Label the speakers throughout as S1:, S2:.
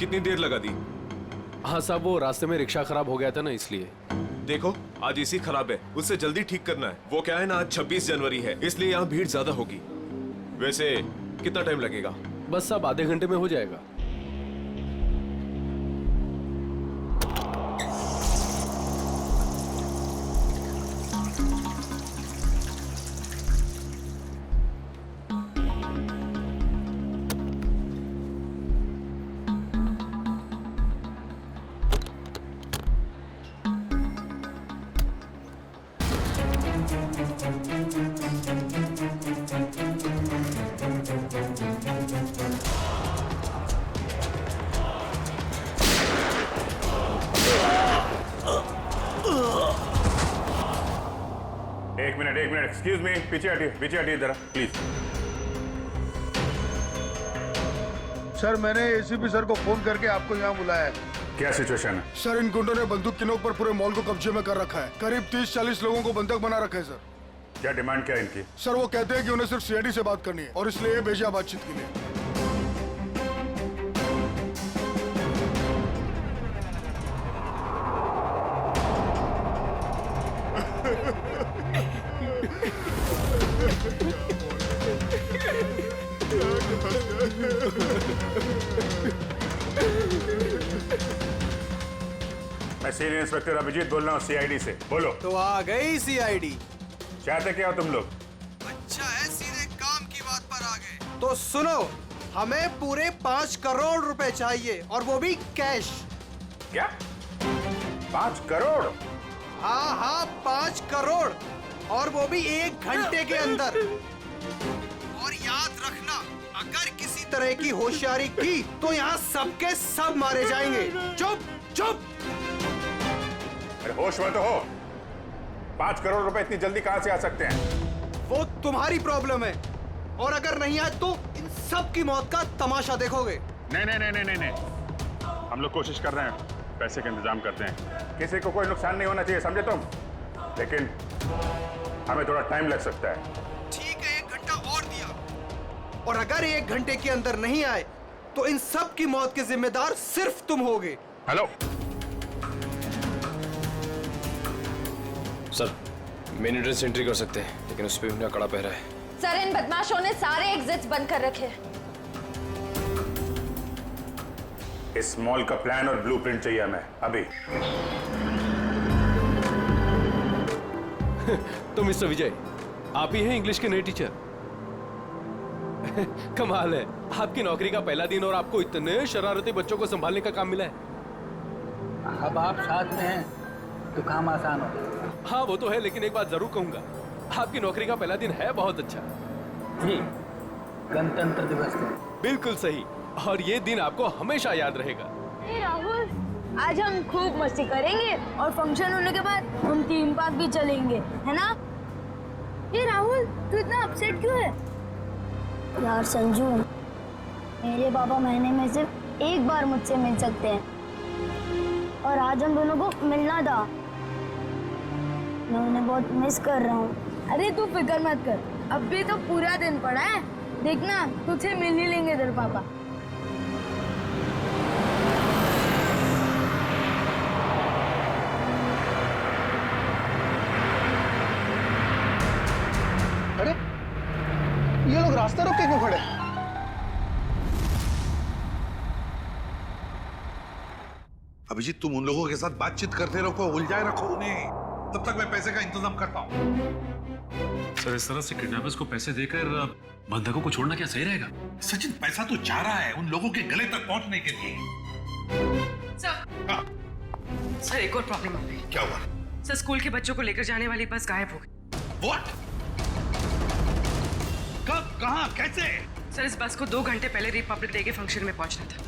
S1: कितनी देर लगा दी?
S2: हाँ साहब, वो रास्ते में रिक्शा खराब हो गया था ना, इसलिए।
S1: देखो आज इसी खराब है, उससे जल्दी ठीक करना है। वो क्या है ना, आज 26 जनवरी है, इसलिए यहाँ भीड़ ज्यादा होगी। वैसे कितना टाइम लगेगा?
S2: बस साहब आधे घंटे में हो जाएगा।
S3: एक मिनट एक्सक्यूज मी, पीछे हटिए जरा प्लीज।
S4: सर मैंने एसीपी सर को फोन करके आपको यहाँ बुलाया है।
S3: क्या सिचुएशन है?
S4: सर इन गुंडों ने बंदूक की नोक पर पूरे मॉल को कब्जे में कर रखा है। करीब 30-40 लोगों को बंधक बना रखा है सर।
S3: क्या डिमांड क्या है इनकी?
S4: सर वो कहते हैं कि उन्हें सिर्फ सीआईडी से बात करनी है और इसलिए ये भेजा बातचीत के लिए।
S3: मैं सीनियर इंस्पेक्टर अभिजीत बोल रहा हूँ सीआईडी से। बोलो।
S5: तो आ गई सीआईडी।
S3: चाहते क्या हो तुम लोग?
S5: अच्छा है, सीधे काम की बात पर आ गए। तो सुनो, हमें पूरे 5 करोड़ रुपए चाहिए और वो भी कैश।
S3: क्या 5 करोड़?
S5: हाँ 5 करोड़ और वो भी 1 घंटे के अंदर। और याद रखना, अगर किसी तरह की होशियारी की तो यहाँ सबके सब मारे जाएंगे। चुप।
S3: अरे होश में तो हो। 5 करोड़ रुपए इतनी जल्दी कहां से आ सकते हैं?
S5: वो तुम्हारी प्रॉब्लम है और अगर नहीं आए तो इन सब की मौत का तमाशा देखोगे।
S3: नहीं। हम लोग कोशिश कर रहे हैं, पैसे का इंतजाम करते हैं। किसी को कोई नुकसान नहीं होना चाहिए, समझे तुम? लेकिन हमें थोड़ा टाइम लग सकता है।
S5: ठीक है, 1 घंटा और दिया। और अगर 1 घंटे के अंदर नहीं आए तो इन सब की मौत के जिम्मेदार सिर्फ तुम होगे।
S3: Hello
S2: sir, main entrance entry कर सकते हैं, लेकिन उस पर उनका कड़ा पहरा है।
S6: सर इन बदमाशों ने सारे एग्जिट्स बंद कर रखे हैं।
S3: इस मॉल का प्लान और ब्लूप्रिंट चाहिए हमें अभी।
S2: तो मिस्टर विजय, आप ही हैं इंग्लिश के नए टीचर? कमाल है, आपकी नौकरी का पहला दिन और आपको इतने शरारती बच्चों को संभालने का काम मिला है।
S7: अब आप साथ में हैं तो काम आसान हो।
S2: हाँ वो तो है, लेकिन एक बात जरूर कहूंगा, आपकी नौकरी का पहला दिन है बहुत अच्छा।
S7: जी, गणतंत्र दिवस का।
S2: बिल्कुल सही, और ये दिन आपको हमेशा याद रहेगा।
S6: राहुल, आज हम खूब मस्ती करेंगे और फंक्शन होने के बाद हम थीम पार्क भी चलेंगे, है ना? ये राहुल, तू इतना अपसेट क्यों है?
S8: यार संजू, मेरे पापा महीने में सिर्फ 1 बार मुझसे मिल सकते हैं और आज हम दोनों को मिलना था। मैं उन्हें बहुत मिस कर रहा हूँ।
S6: अरे तू फिक्र मत कर, अब भी तो पूरा दिन पड़ा है, देखना तुझे मिल ही लेंगे तेरे पापा।
S5: अरे ये लोग रास्ता रोक के क्यों खड़े?
S9: अभिजीत, तुम उन लोगों के साथ बातचीत करते रखो, उलझाए रखो उन्हें, तब तक मैं पैसे का इंतजाम करता हूँ।
S10: सर इस तरह से किडनैपर्स को पैसे देकर बंधकों को छोड़ना क्या सही रहेगा?
S9: सचिन, पैसा तो जा रहा है उन लोगों के गले तक पहुंचने के लिए।
S11: सर एक और प्रॉब्लम आ गई।
S9: क्या हुआ?
S11: सर स्कूल के बच्चों को लेकर जाने वाली बस गायब हो गई।
S9: What? कब, कहां, कैसे?
S11: सर इस बस को 2 घंटे पहले रिपब्लिक डे के फंक्शन में पहुंचना था,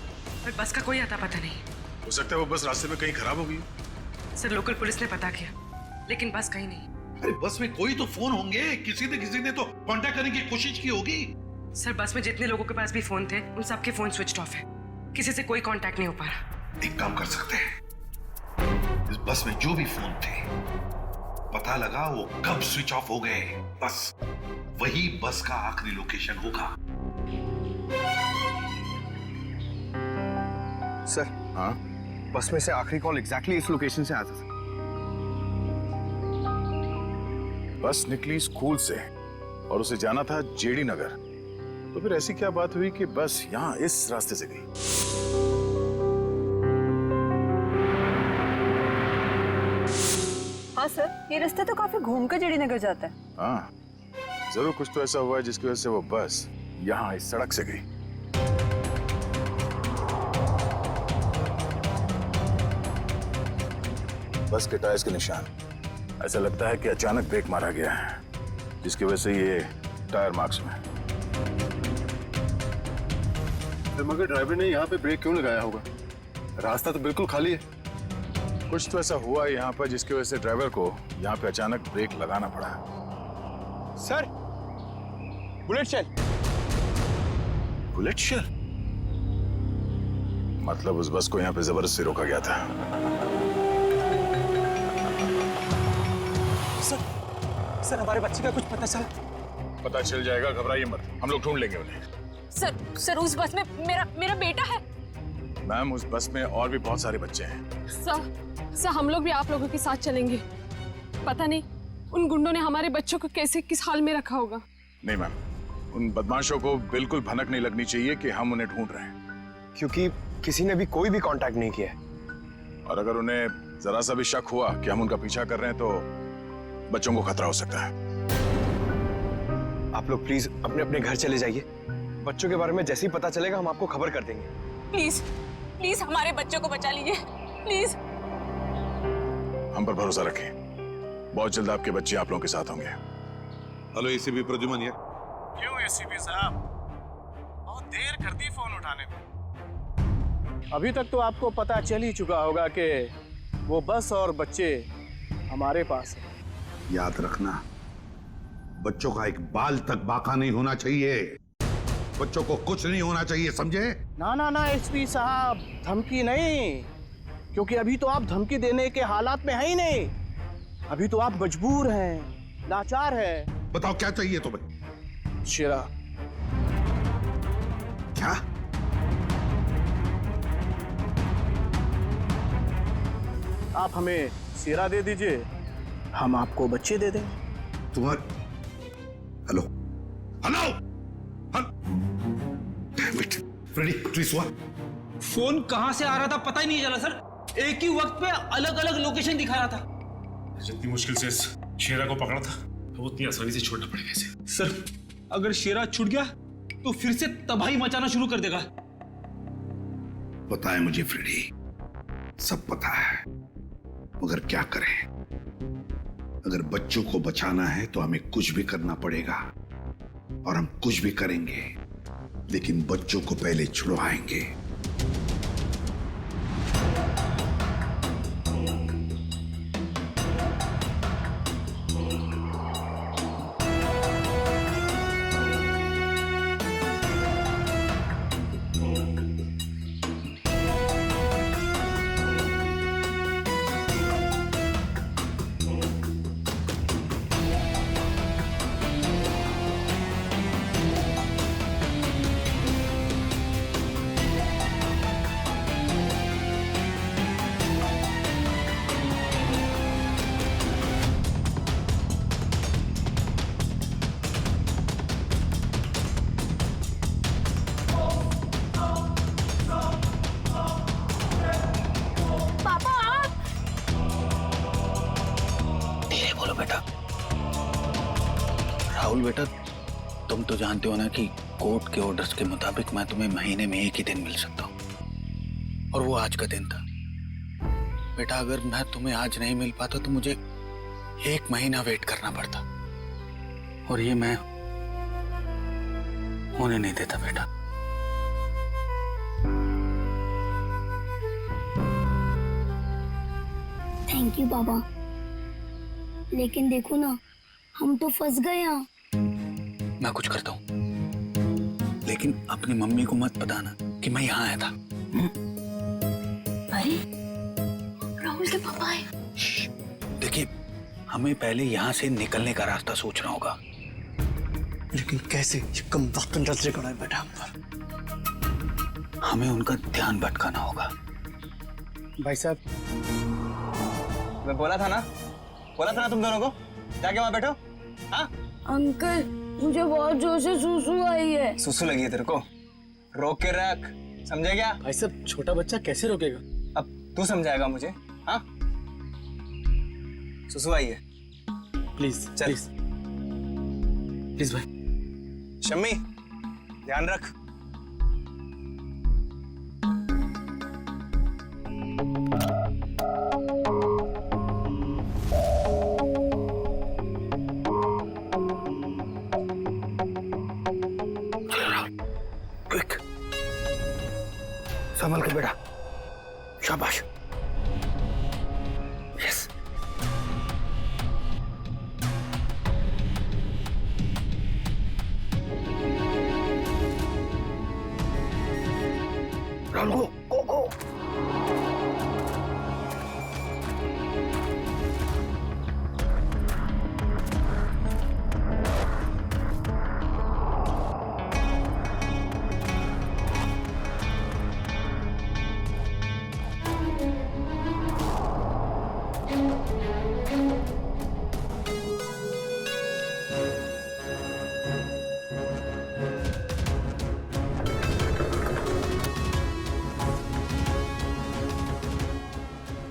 S11: पर बस का कोई अता पता नहीं।
S9: हो सकता है वो बस रास्ते में कहीं खराब हो गई।
S11: सर लोकल पुलिस ने पता किया, लेकिन बस कहीं नहीं।
S9: अरे बस में कोई तो फोन होंगे, किसी ने तो कांटेक्ट करने की कोशिश की होगी।
S11: सर बस में जितने लोगों के पास भी फोन थे, उन सबके फोन स्विच ऑफ है, किसी से कोई कांटेक्ट नहीं हो पा रहा।
S9: एक काम कर सकते हैं, इस बस में जो भी फोन थे, पता लगा वो कब स्विच ऑफ हो गए, बस वही बस का आखिरी लोकेशन होगा।
S12: सर हाँ, बस में से आखिरी कॉल एग्जैक्टली इस लोकेशन से आया था।
S13: बस निकली स्कूल से और उसे जाना था जेडी नगर, तो फिर ऐसी क्या बात हुई कि बस यहाँ इस रास्ते से गई?
S14: हाँ सर, ये रास्ता तो काफी घूम कर जेडी नगर जाता है।
S13: हाँ, जरूर कुछ तो ऐसा हुआ है जिसकी वजह से वो बस यहाँ इस सड़क से गई। बस के टायर्स के निशान, ऐसा लगता है कि अचानक ब्रेक मारा गया है, जिसकी वजह से ये टायर मार्क्स में।
S4: मगर ड्राइवर ने यहाँ पे ब्रेक क्यों लगाया होगा? रास्ता तो बिल्कुल खाली है।
S13: कुछ तो ऐसा हुआ है यहाँ पर जिसकी वजह से ड्राइवर को यहाँ पे अचानक ब्रेक लगाना पड़ा।
S12: Sir, bullet shell.
S13: Bullet shell? मतलब उस बस को यहाँ पे जबरदस्ती रोका गया था।
S12: सर, हमारे बच्चे का कुछ पता चला?
S13: पता चल जाएगा, घबराइए मत, हम लोग ढूंढ लेंगे उन्हें।
S14: सर उस बस में मेरा बेटा है।
S13: मैम, उस बस में और भी बहुत सारे बच्चे हैं।
S14: सर हम लोग भी आप लोगों के साथ चलेंगे। पता नहीं उन गुंडों ने हमारे बच्चों को कैसे किस हाल में रखा होगा।
S13: नहीं मैम, उन बदमाशों को बिल्कुल भनक नहीं लगनी चाहिए कि हम उन्हें ढूंढ रहे हैं,
S12: क्योंकि किसी ने भी कोई भी कांटेक्ट नहीं किया है।
S13: और अगर उन्हें जरा सा भी शक हुआ कि हम उनका पीछा कर रहे हैं तो बच्चों को खतरा हो सकता है।
S12: आप लोग प्लीज अपने अपने घर चले जाइए। बच्चों के बारे में जैसे ही पता चलेगा हम आपको खबर कर देंगे।
S14: प्लीज हमारे बच्चों को बचा लीजिए, प्लीज।
S13: हम पर भरोसा रखें, बहुत जल्द आपके बच्चे आप लोगों के साथ होंगे।
S9: हेलो एसीपी प्रद्युमन यार।
S2: क्यों एसीपी साहब, बहुत देर कर दी फोन उठाने में।
S15: अभी तक तो आपको पता चल ही चुका होगा कि वो बस और बच्चे हमारे पास हैं।
S9: याद रखना, बच्चों का एक बाल तक बाका नहीं होना चाहिए। बच्चों को कुछ नहीं होना चाहिए, समझे?
S15: ना एसपी साहब, धमकी नहीं, क्योंकि अभी तो आप धमकी देने के हालात में है ही नहीं। अभी तो आप मजबूर हैं, लाचार हैं।
S9: बताओ क्या चाहिए तुम्हें?
S15: शेरा।
S9: क्या?
S15: आप हमें शेरा दे दीजिए, हम आपको बच्चे दे देंगे।
S9: तुम्हारे हेलो फ्रेडी, प्लीज हुआ?
S7: फोन कहां से आ रहा था पता ही नहीं चला सर। एक ही वक्त पे अलग अलग लोकेशन दिखा रहा था।
S10: जितनी मुश्किल से इस शेरा को पकड़ा था, तो उतनी आसानी से छोड़ना पड़ेगा इसे।
S7: सर, अगर शेरा छूट गया तो फिर से तबाही मचाना शुरू कर देगा।
S9: पता है मुझे फ्रेडी, सब पता है, मगर क्या करें? अगर बच्चों को बचाना है तो हमें कुछ भी करना पड़ेगा, और हम कुछ भी करेंगे, लेकिन बच्चों को पहले छुड़वाएंगे।
S7: राहुल बेटा, तुम तो जानते हो ना कि कोर्ट के ऑर्डर्स के मुताबिक मैं तुम्हें महीने में एक ही दिन मिल सकता हूँ, और वो आज का दिन था। बेटा, अगर मैं तुम्हें आज नहीं मिल पाता तो मुझे 1 महीना वेट करना पड़ता, और ये मैं होने नहीं देता बेटा।
S8: थैंक यू बाबा, लेकिन देखो ना, हम तो फंस गए यहाँ।
S7: मैं कुछ करता हूँ, लेकिन अपनी मम्मी को मत बताना कि मैं यहाँ आया था।
S8: अरे राहुल के पापा है।
S7: देखिए, हमें पहले यहाँ से निकलने का रास्ता सोचना होगा।
S5: लेकिन कैसे? ये कम वक्त नजर गड़ा है बेटा हम पर।
S7: हमें उनका ध्यान भटकाना होगा।
S12: भाई साहब, मैं बोला था ना तुम दोनों को, जाके वहां बैठो। हाँ
S6: अंकल, मुझे बहुत जोर से सुसु आई है।
S12: सुसु लगी है तेरे को? रोक के रख, समझे क्या?
S15: भाई साहब, छोटा बच्चा कैसे रोकेगा?
S12: अब तू समझाएगा मुझे? हाँ, सुसु आई है।
S15: प्लीज
S12: चल
S15: प्लीज भाई।
S12: शम्मी, ध्यान रख।
S7: क्विक, संभल के बेटा। शाबाश। यस। राहुल, go.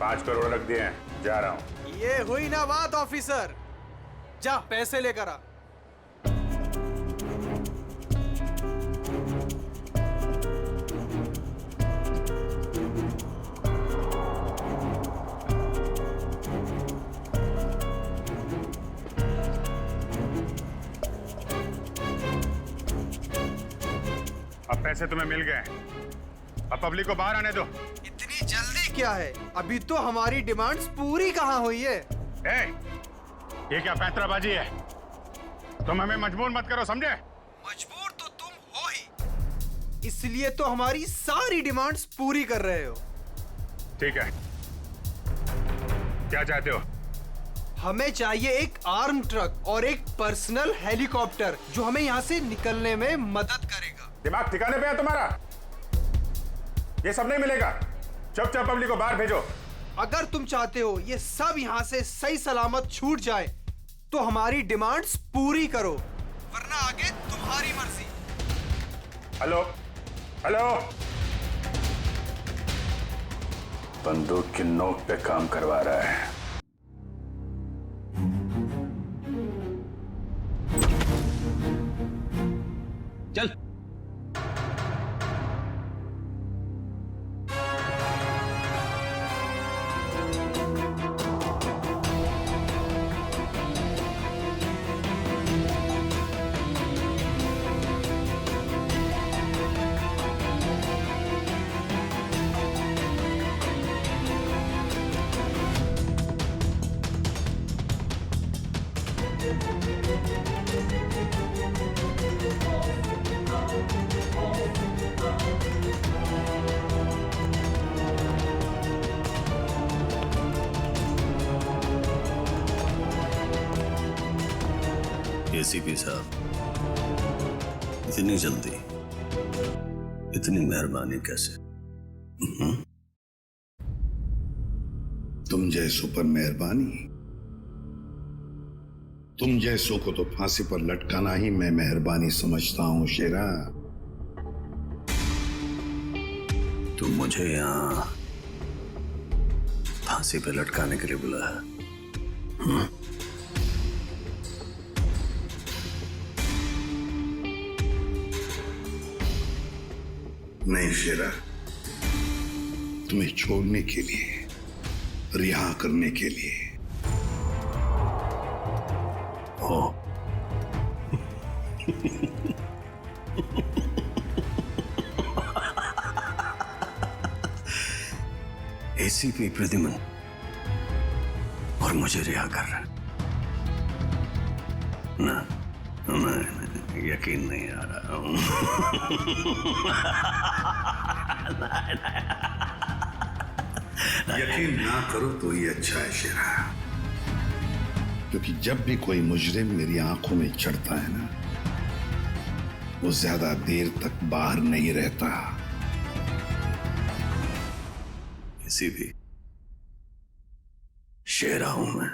S3: $5 करोड़ रख दिए हैं, जा रहा हूं।
S5: ये हुई ना बात ऑफिसर, जा पैसे लेकर आ।
S3: अब पैसे तुम्हें मिल गए, अब पब्लिक को बाहर आने दो।
S5: इतनी जल्दी क्या है? अभी तो हमारी डिमांड्स पूरी कहाँ हुई है?
S3: ये क्या पैंतराबाजी है? तुम हमें मजबूर मत करो, समझे?
S5: मजबूर तो तुम हो ही, इसलिए तो हमारी सारी डिमांड्स पूरी कर रहे हो।
S3: ठीक है, क्या चाहते हो?
S5: हमें चाहिए एक आर्म ट्रक और एक पर्सनल हेलीकॉप्टर जो हमें यहाँ से निकलने में मदद करेगा।
S3: दिमाग ठिकाने पे है तुम्हारा? ये सब नहीं मिलेगा, चुपचाप पब्लिक को बाहर भेजो।
S5: अगर तुम चाहते हो ये सब यहाँ से सही सलामत छूट जाए तो हमारी डिमांड्स पूरी करो, वरना आगे तुम्हारी मर्जी।
S3: हेलो हेलो, बंदूक की नोक पे काम करवा रहा है।
S7: चल।
S16: एसीपी साहब, इतनी जल्दी, इतनी मेहरबानी कैसे?
S9: तुम जैसों पर मेहरबानी? तुम जैसों को तो फांसी पर लटकाना ही मैं मेहरबानी समझता हूं शेरा।
S16: तुम मुझे यहाँ फांसी पे लटकाने के लिए बुलाया?
S9: नहीं शेरा, तुम्हें छोड़ने के लिए, रिहा करने के लिए।
S16: हो एसीपी प्रद्युमन और मुझे रिहा कर रहा है ना? मैं यकीन नहीं आ रहा हूं।
S9: यकीन ना करो तो ये अच्छा है शेरा, क्योंकि जब भी कोई मुजरिम मेरी आंखों में चढ़ता है ना, वो ज्यादा देर तक बाहर नहीं रहता।
S16: किसी भी शेरा हूं मैं,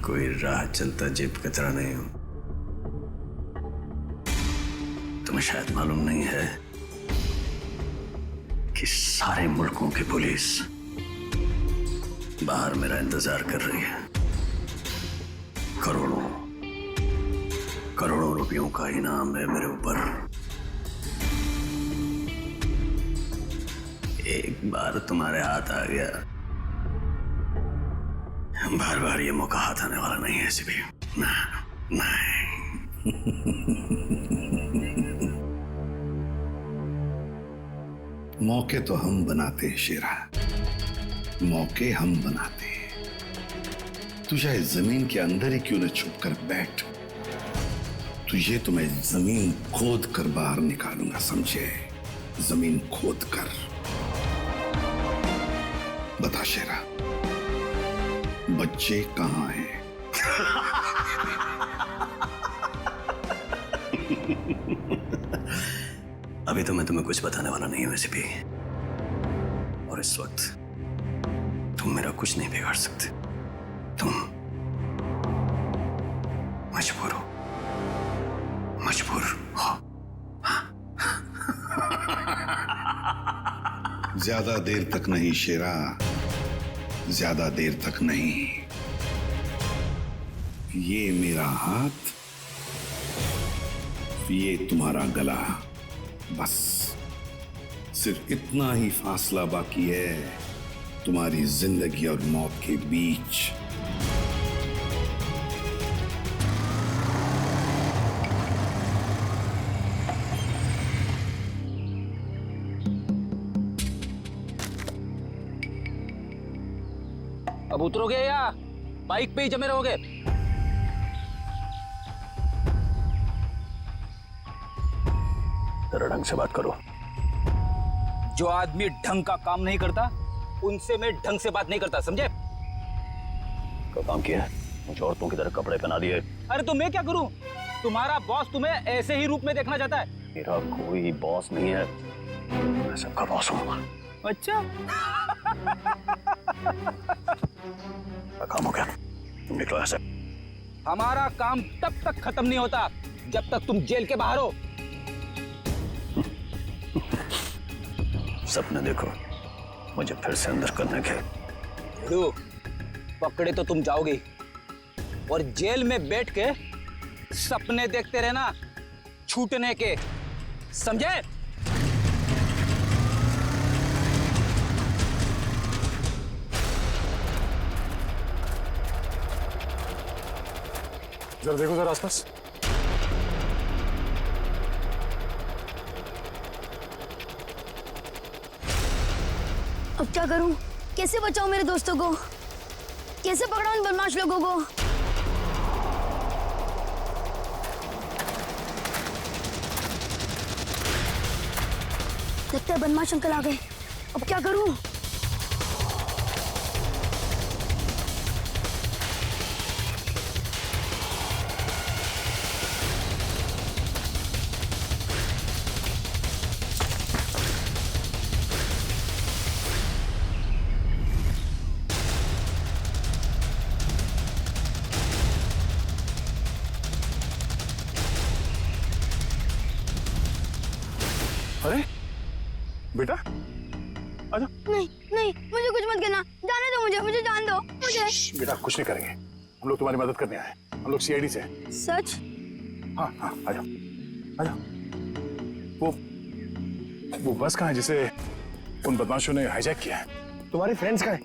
S16: कोई राह चलता जेब कतरा नहीं हूं। तुम्हें शायद मालूम नहीं है कि सारे मुल्कों की पुलिस बाहर मेरा इंतजार कर रही है। करोड़ों रुपयों का इनाम है मेरे ऊपर। एक बार तुम्हारे हाथ आ गया, बार बार ये मौका हाथ आने वाला नहीं है ऐसे भी। नहीं।
S9: मौके तो हम बनाते हैं शेरा, मौके हम बनाते हैं। तू चाहे जमीन के अंदर ही क्यों न छुप कर बैठ, तुझे तो मैं जमीन खोद कर बाहर निकालूंगा, समझे? जमीन खोद कर। बता शेरा, बच्चे कहाँ हैं?
S16: अभी तो मैं तुम्हें कुछ बताने वाला नहीं हूं वैसे भी, और इस वक्त तुम मेरा कुछ नहीं बिगाड़ सकते। तुम मजबूर हो।
S9: ज्यादा देर तक नहीं शेरा, ज्यादा देर तक नहीं। ये मेरा हाथ, ये तुम्हारा गला, बस सिर्फ इतना ही फासला बाकी है तुम्हारी जिंदगी और मौत के बीच।
S12: अब उतरोगे या बाइक पे ही जमे रहोगे?
S16: जरा ढंग से बात करो।
S12: जो आदमी ढंग का काम नहीं करता उनसे मैं ढंग से बात नहीं करता, समझे?
S16: क्या काम किया है? मुझे औरतों की तरह कपड़े पहना दिए।
S12: अरे तो मैं क्या करूं? तुम्हारा बॉस तुम्हें ऐसे ही रूप में देखना चाहता है।
S16: मेरा कोई बॉस नहीं है, मैं सबका बॉस हूं।
S12: अच्छा।
S16: काम हो गया, तुम निकलो ऐसे।
S12: हमारा काम तब तक खत्म नहीं होता जब तक तुम जेल के बाहर हो।
S16: सपने देखो मुझे फिर से अंदर करने के।
S12: पकड़े तो तुम जाओगे, और जेल में बैठ के सपने देखते रहना छूटने के, समझे?
S13: जरा देखो जरा आसपास।
S8: अब क्या करूं? कैसे बचाऊं मेरे दोस्तों को? कैसे पकड़ाऊं इन बदमाश लोगों को? लगता है बदमाश अंकल आ गए। अब क्या करूं?
S13: अरे बेटा आजा।
S8: नहीं नहीं, मुझे कुछ मत करना, जाने दो मुझे जान दो मुझे।
S13: बेटा कुछ नहीं करेंगे, हम लोग तुम्हारी मदद करने आए। हम लोग सीआईडी से।
S8: सच?
S13: हाँ हाँ, आजा आजा। वो बस कहाँ है जिसे उन बदमाशों ने हाईजैक किया है?
S15: तुम्हारे फ्रेंड्स कहाँ हैं?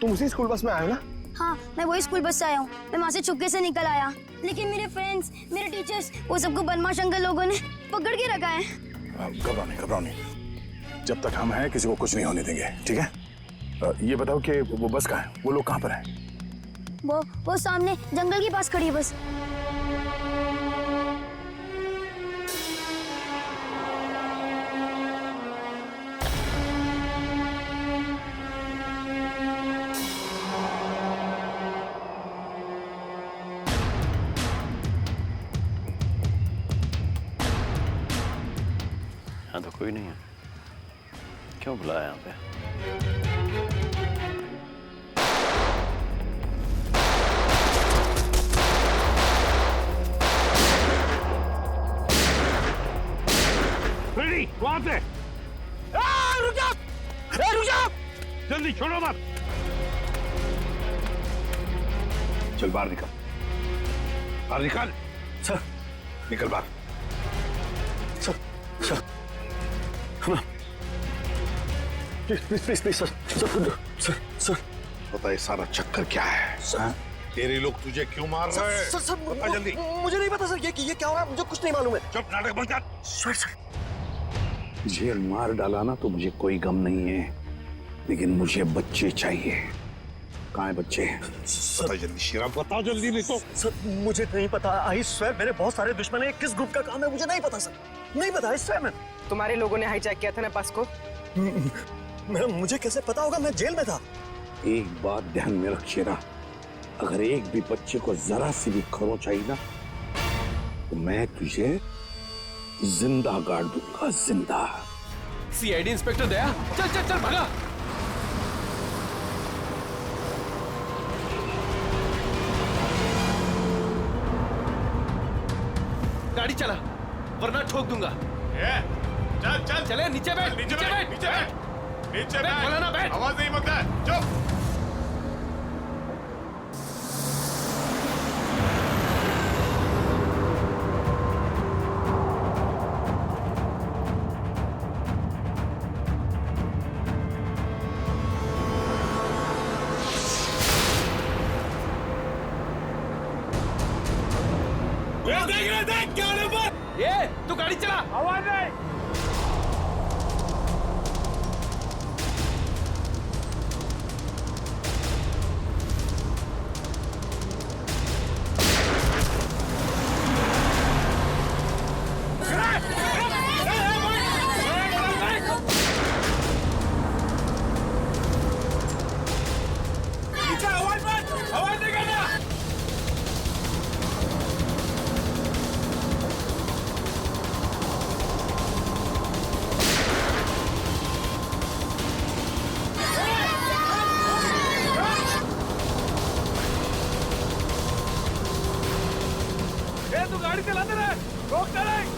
S15: तुम उसी स्कूल बस में आए हो ना?
S8: हाँ, मैं वही स्कूल बस से आया हूँ। मैं वहाँ से चुपके से निकल आया, लेकिन मेरे फ्रेंड्स, मेरे टीचर्स, वो सबको बदमाश अंकल लोगों ने पकड़ के रखा है।
S13: घबराओ नहीं, जब तक हम हैं किसी को कुछ नहीं होने देंगे, ठीक है? ये बताओ कि वो बस कहाँ है? वो लोग कहाँ पर हैं?
S8: वो सामने जंगल के पास खड़ी है बस।
S16: यहाँ तो कोई नहीं है, क्यों बुलाया यहाँ पे?
S3: फ्रेडी, वहां से
S15: रुक जाओ, रुक जाओ,
S3: जल्दी छोड़ो मत। चल बाहर निकल, बाहर निकल।
S7: सर
S3: निकल बाहर।
S7: Sir sir please please please sir sir sir sir
S9: पता है सारा चक्कर क्या है?
S7: सर
S9: तेरे लोग तुझे क्यों मार रहे हैं?
S15: सर
S9: बता जल्दी।
S15: मुझे नहीं पता सर, ये क्या हो रहा है, मुझे कुछ नहीं मालूम है।
S9: चुप, नाटक बंद कर।
S15: सर सर
S9: जेल मार डाला ना तो मुझे कोई गम नहीं है, लेकिन मुझे बच्चे चाहिए। कहाँ है बच्चे? बता जल्दी शीरा, बता जल्दी, नहीं तो।
S15: सर मुझे नहीं पता, आई स्वेयर मेरे बहुत सारे दुश्मन हैं, किस ग्रुप का काम है मुझे नहीं पता सर, नहीं पता, आई स्वेयर मैम।
S11: तुम्हारे लोगों ने हाईजैक किया था ना बस को?
S15: मैडम मुझे कैसे पता होगा, मैं जेल में था।
S9: एक बात ध्यान में रख शीरा, अगर एक भी बच्चे को जरा सी भी खरोंच आई ना तो मैं तुझे जिंदा गाड़ दूंगा, जिंदा।
S2: सीआईडी इंस्पेक्टर दया, चल चल चल भागा। गाड़ी चला वरना ठोक दूंगा।
S1: चल चल
S2: चले, नीचे बैठ, नीचे बैठ,
S1: नीचे बैठ, नीचे बैठ,
S2: बोला ना बैठ।
S1: आवाज नहीं मत कर, चुप।
S2: देख क्या नंबर? ये तू गाड़ी चला। आवाज नहीं। आवाज नहीं करना। तू गाड़ी चलाते रहे, रोकता नहीं।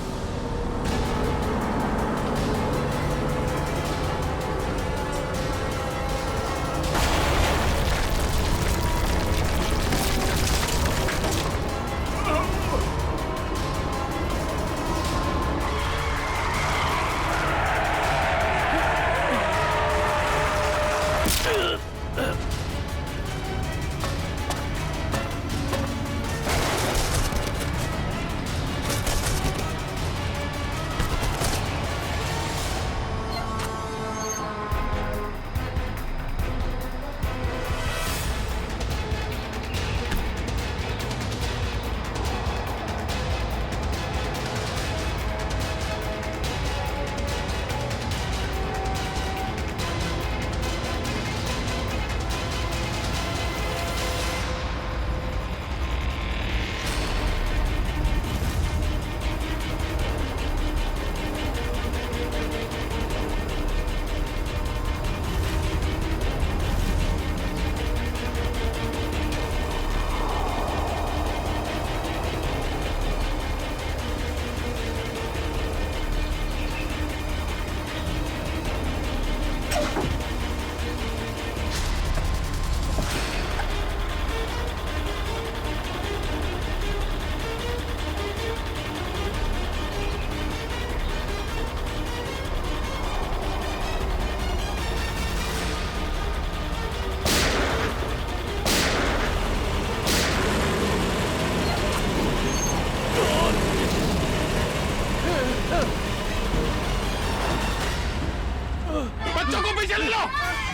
S2: बच्चों को पीछे ले लो,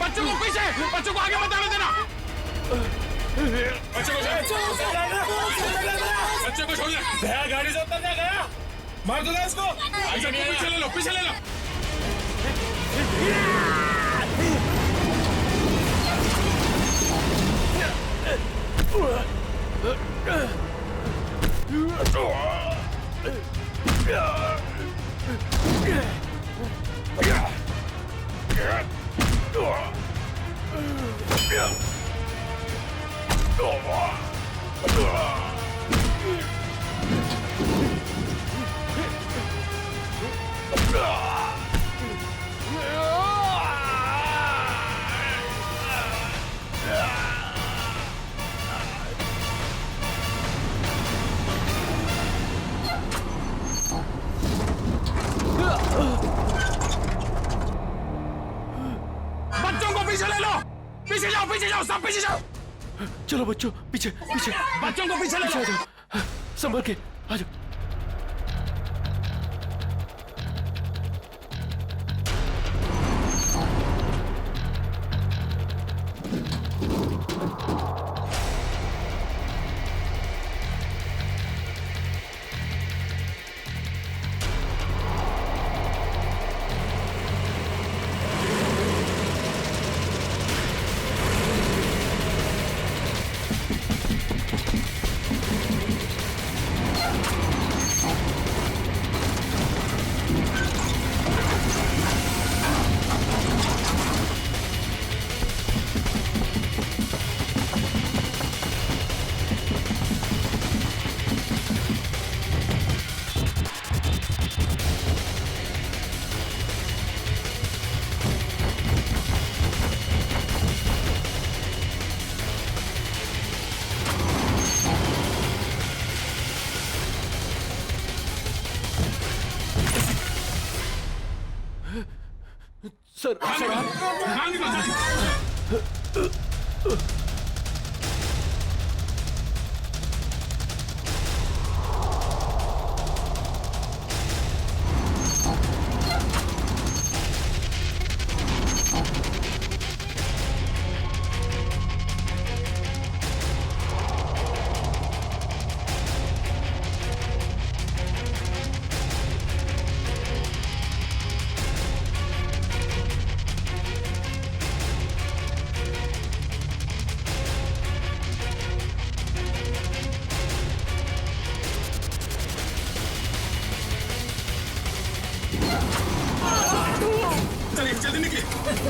S2: बच्चों को पीछे, बच्चों को आगे मत आने देना। बच्चों को छोड़ दे। गया गाड़ी से उतर जा, गया मार दो इसको। पीछे ले लो, पीछे ले लो। Yeah.
S17: बच्चों को पीछे ले लो, पीछे जाओ, सब पीछे जाओ।
S2: चलो बच्चों, पीछे पीछे।
S17: बच्चों को पीछे ले लो।
S2: आ जाओ, संभल के आ जाओ। सर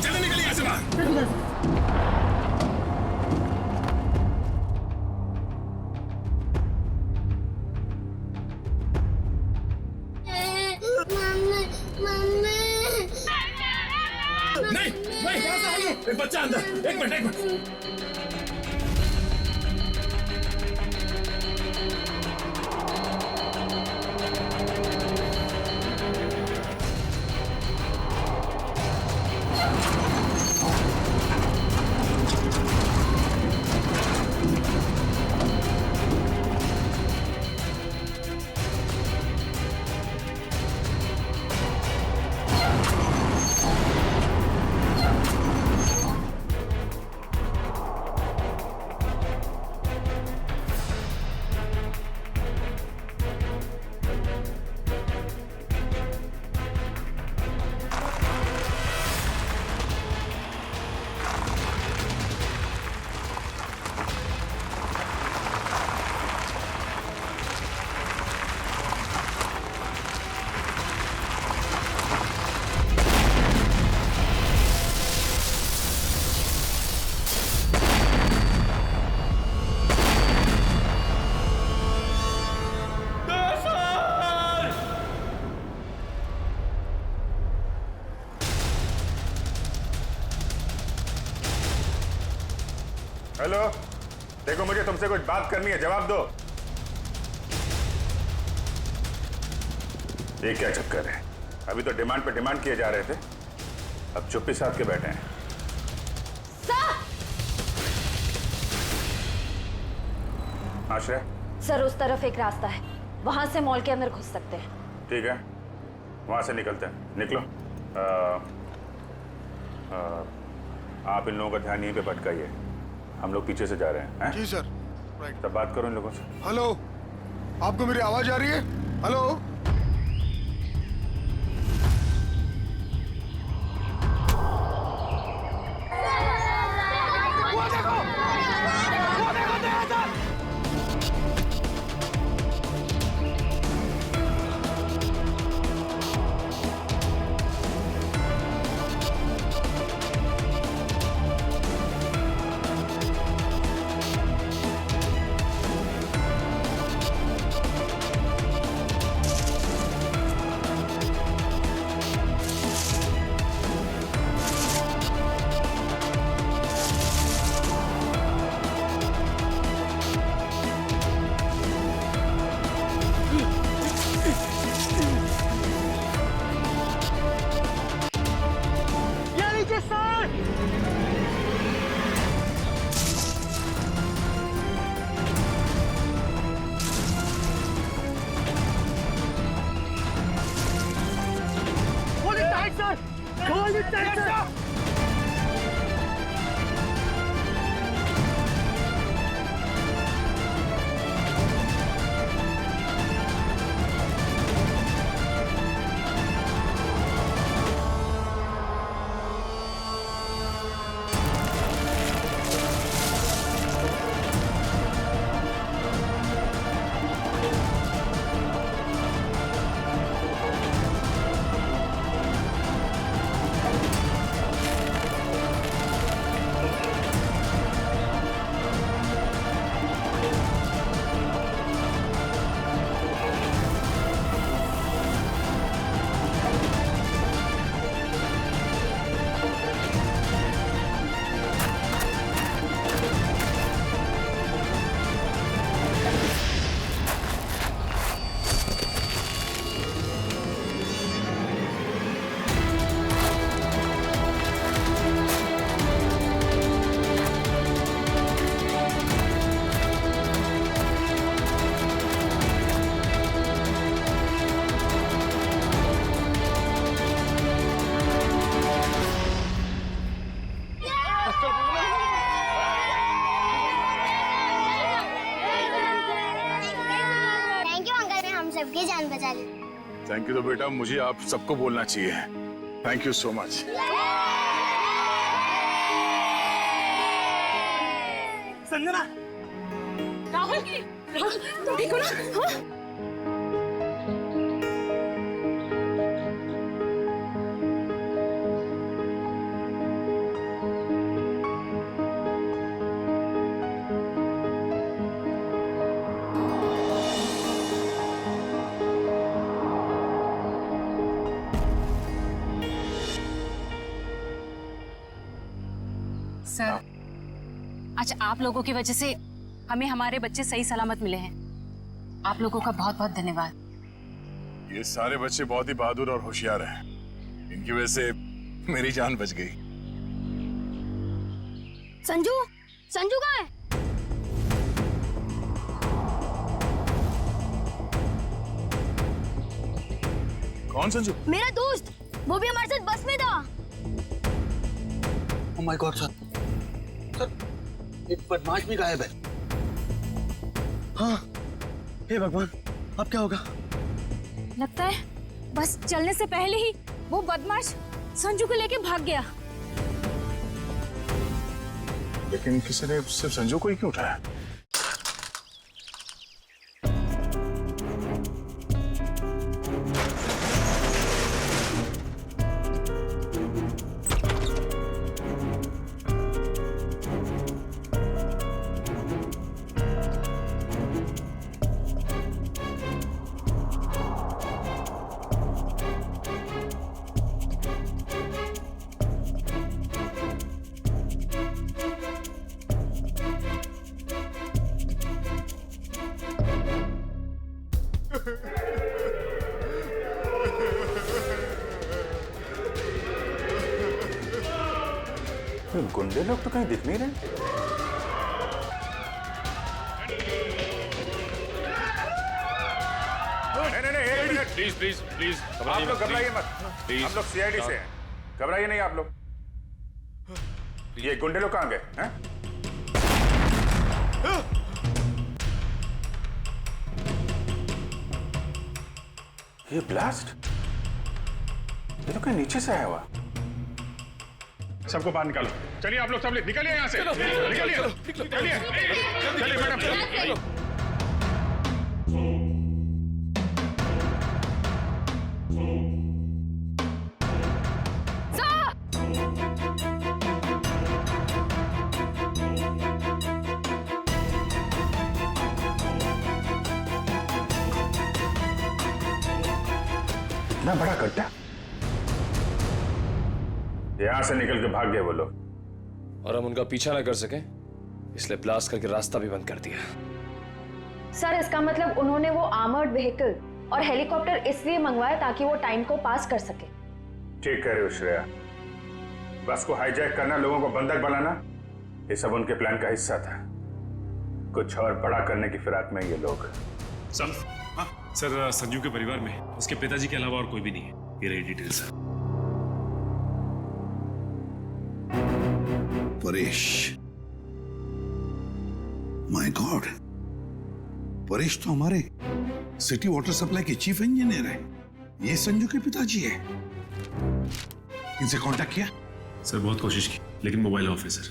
S17: जल्दी निकलिए यहाँ से बाहर। नहीं, एक बच्चा अंदर, एक मिनट।
S3: हेलो, देखो मुझे तुमसे कुछ बात करनी है, जवाब दो। ये क्या चक्कर है? अभी तो डिमांड पे डिमांड किए जा रहे थे, अब चुप्पी साध के बैठे हैं। आश्रय
S18: सर, उस तरफ एक रास्ता है, वहां से मॉल के अंदर घुस सकते हैं।
S3: ठीक है, वहां से निकलते हैं। निकलो। आप इन लोगों का ध्यान यहीं पे भटकाइए, हम लोग पीछे से जा रहे हैं।
S4: जी सर।
S3: तब बात करो इन लोगों से।
S4: हेलो, आपको मेरी आवाज आ रही है? हेलो,
S8: थैंक यू अंकल ने हम सबकी जान बचा ली।
S13: थैंक यू तो बेटा मुझे आप सबको बोलना चाहिए। Thank you so much.
S17: Sanjana,
S14: Rahul की तुम ठीक हो ना? हाँ?
S19: सर, आज आप लोगों की वजह से हमें हमारे बच्चे सही सलामत मिले हैं। आप लोगों का बहुत बहुत धन्यवाद।
S13: ये सारे बच्चे बहुत ही बहादुर और होशियार हैं। इनकी वजह से मेरी जान बच गई।
S8: संजू, संजू कहाँ है?
S13: कौन संजू?
S8: मेरा दोस्त, वो भी हमारे साथ बस में था।
S7: ओह माय गॉड सर, एक बदमाश भी गायब है। हाँ, हे भगवान, अब क्या होगा?
S6: लगता है बस चलने से पहले ही वो बदमाश संजू को लेके भाग गया।
S13: लेकिन किसी ने सिर्फ संजू को ही क्यों उठाया?
S3: गुंडे लोग तो कहीं दिख नहीं रहे। नहीं, एक मिनट।
S10: प्लीज प्लीज प्लीज
S3: आप लोग घबराइए मत। हम लोग सीआईडी से हैं। घबराइए नहीं आप लोग। ये गुंडे लोग कहाँ गए हैं? ये ब्लास्ट ये तो कहीं नीचे से आया हुआ। सबको बाहर निकालो। चलिए आप लोग सब निकलिए यहाँ से। निकलिए चलिए मैडम। इतना बड़ा गड्ढा, यहां से निकल के भाग गए वो लोग।
S2: और हम उनका पीछा ना कर सके इसलिए ब्लास्ट करके रास्ता भी बंद कर दिया।
S18: सर, इसका मतलब उन्होंने वो आर्मर्ड व्हीकल और हेलीकॉप्टर इसलिए मंगवाया ताकि वो टाइम को पास कर सके।
S3: ठीक कह रहे हो श्रेया। बस को हाईजैक करना, लोगों को बंधक बनाना, ये सब उनके प्लान का हिस्सा था। कुछ और बड़ा करने की फिराक में ये लोग।
S10: सर, संजू के परिवार में उसके पिताजी के अलावा और कोई भी नहीं है। ये रही details.
S9: Paresh, my God, Paresh तो हमारे सिटी वाटर सप्लाई के चीफ इंजीनियर है। ये संजू के पिताजी है। इनसे कांटेक्ट किया?
S10: सर बहुत कोशिश की लेकिन मोबाइल ऑफ है सर।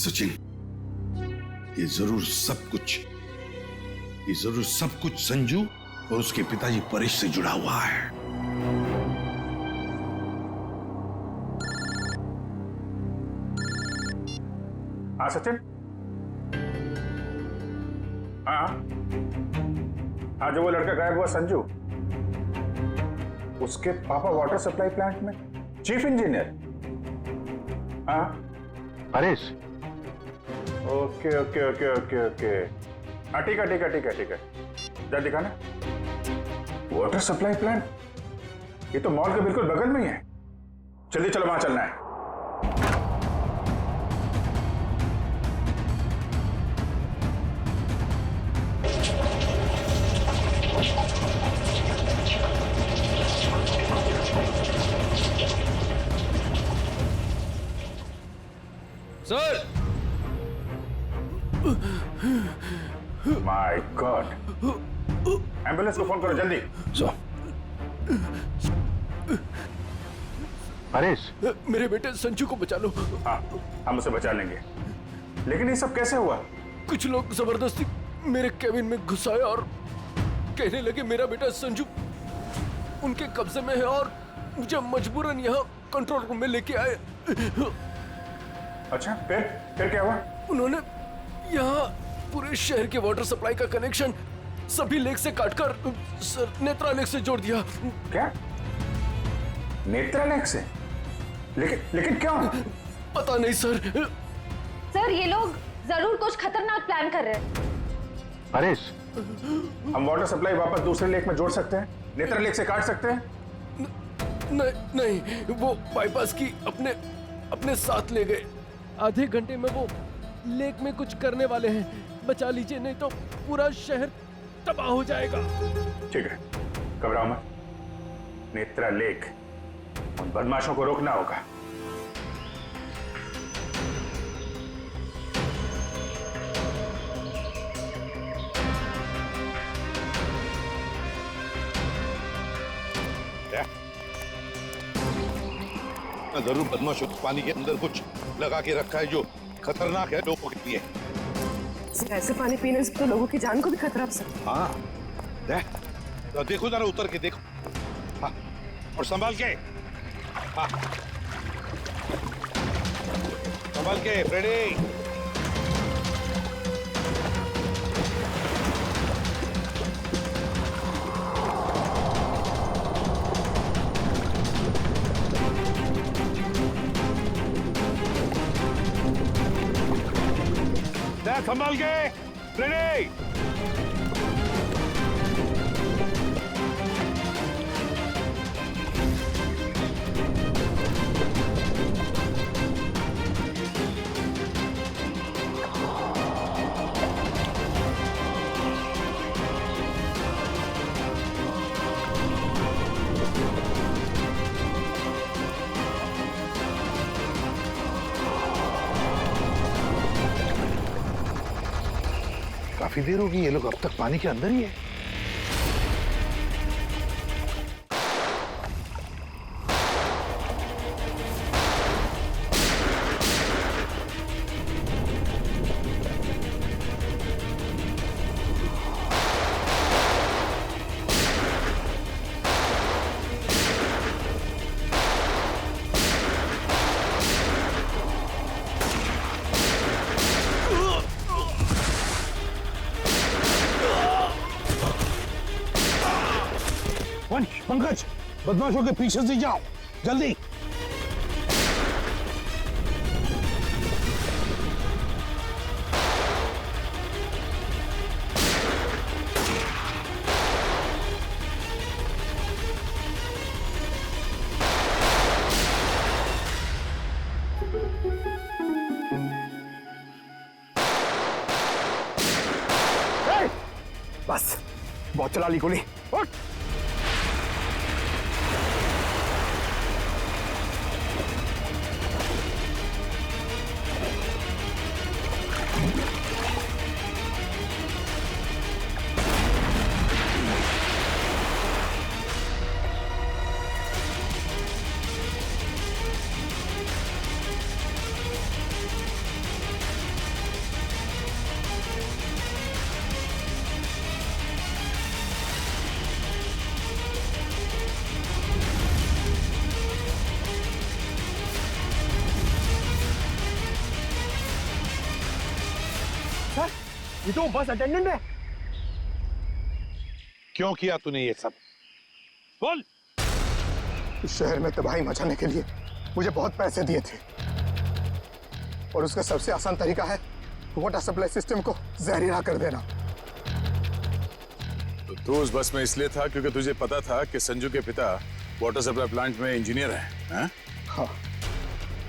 S9: सचिन, ये जरूर सब कुछ संजू और उसके पिताजी परेश से जुड़ा हुआ है।
S3: हाँ सचिन, हाँ हाँ, जो वो लड़का गायब हुआ संजू, उसके पापा वाटर सप्लाई प्लांट में चीफ इंजीनियर। हाँ
S13: Paresh.
S3: Okay okay okay okay okay, हाँ ठीक है ठीक है ठीक है ठीक है, जा दिखाना। वाटर सप्लाई प्लांट, ये तो मॉल के बिल्कुल बगल में ही है। जल्दी चलो, वहां चलना है।
S2: सर,
S3: माय गॉड, एम्बुलेंस को फोन करो जल्दी।
S2: परेश, मेरे बेटे संजू को बचा लो।
S3: हाँ, हम उसे बचा लेंगे, लेकिन ये सब कैसे हुआ?
S2: कुछ लोग जबरदस्ती मेरे केबिन में घुसाए और कहने लगे मेरा बेटा संजू उनके कब्जे में है और मुझे मजबूरन यहाँ कंट्रोल रूम में लेके आए।
S3: अच्छा, फिर क्या हुआ?
S2: उन्होंने यहाँ पूरे शहर के वाटर सप्लाई का कनेक्शन सभी लेक से काटकर नेत्रा लेक से जोड़ दिया।
S3: क्या? नेत्रा लेक से? लेकिन क्यों?
S2: पता नहीं सर।
S18: सर, ये लोग जरूर कुछ खतरनाक प्लान कर रहे हैं।
S3: परेश, हम वाटर सप्लाई वापस दूसरे लेक में जोड़ सकते हैं, नेत्रा लेक से काट सकते हैं?
S2: नहीं, वो बाईपास की अपने साथ ले गए। आधे घंटे में वो लेक में कुछ करने वाले हैं। बचा लीजिए, नहीं तो पूरा शहर तबाह हो जाएगा।
S3: ठीक है, घबराओ मत। नेत्रा लेक, उन बदमाशों को रोकना होगा।
S9: जरूर बदमाशों को पानी के अंदर कुछ लगा के रखा है जो खतरनाक है लोगों के लिए।
S11: ऐसे पानी पीने से तो लोगों की जान को भी खतरा हो सकता है।
S9: हाँ, देखो जरा उतर के देखो। हाँ, और संभाल के। हाँ, संभाल के फ्रेडी।
S3: संभाल के फ्रेडी।
S9: काफी देर होगी, ये लोग अब तक पानी के अंदर ही है।
S17: पंकज, बदमाशों के पीछे से जाओ जल्दी।
S15: बस, बहुत चला ली गोली। उठ। सर, ये तो बस अटेंडेंट है।
S9: क्यों किया तूने ये सब? बोल।
S4: इस शहर में तबाही मचाने के लिए मुझे बहुत पैसे दिए थे और उसका सबसे आसान तरीका है वाटर सप्लाई सिस्टम को जहरीला कर देना।
S13: तो तू उस बस में इसलिए था क्योंकि तुझे पता था कि संजू के पिता वाटर सप्लाई प्लांट में इंजीनियर हैं?
S4: हाँ,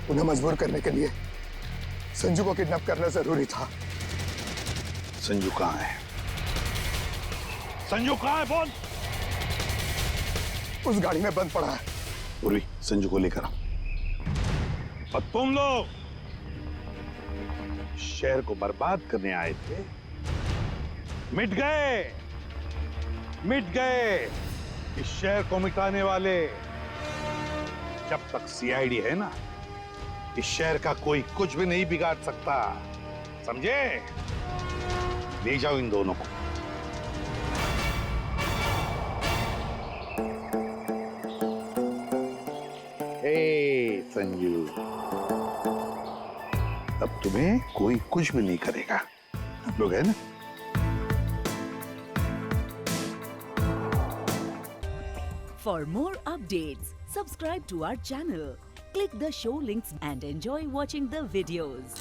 S4: उन्हें मजबूर करने के लिए संजू को किडनैप करना जरूरी था।
S9: संजू कहाँ है? संजू कहाँ है? बोल।
S4: उस गाड़ी में बंद पड़ा है।
S9: पूर्वी, संजू को लेकर आओ। और तुम लोग शहर को बर्बाद करने आए थे, मिट गए, मिट गए। इस शहर को मिटाने वाले जब तक सीआईडी है ना, इस शहर का कोई कुछ भी नहीं बिगाड़ सकता, समझे? ले जाओ इन दोनों को। हे संजू, अब तुम्हें कोई कुछ भी नहीं करेगा, हम लोग है ना?
S20: For more updates, subscribe to our channel, click the show links and enjoy watching the videos.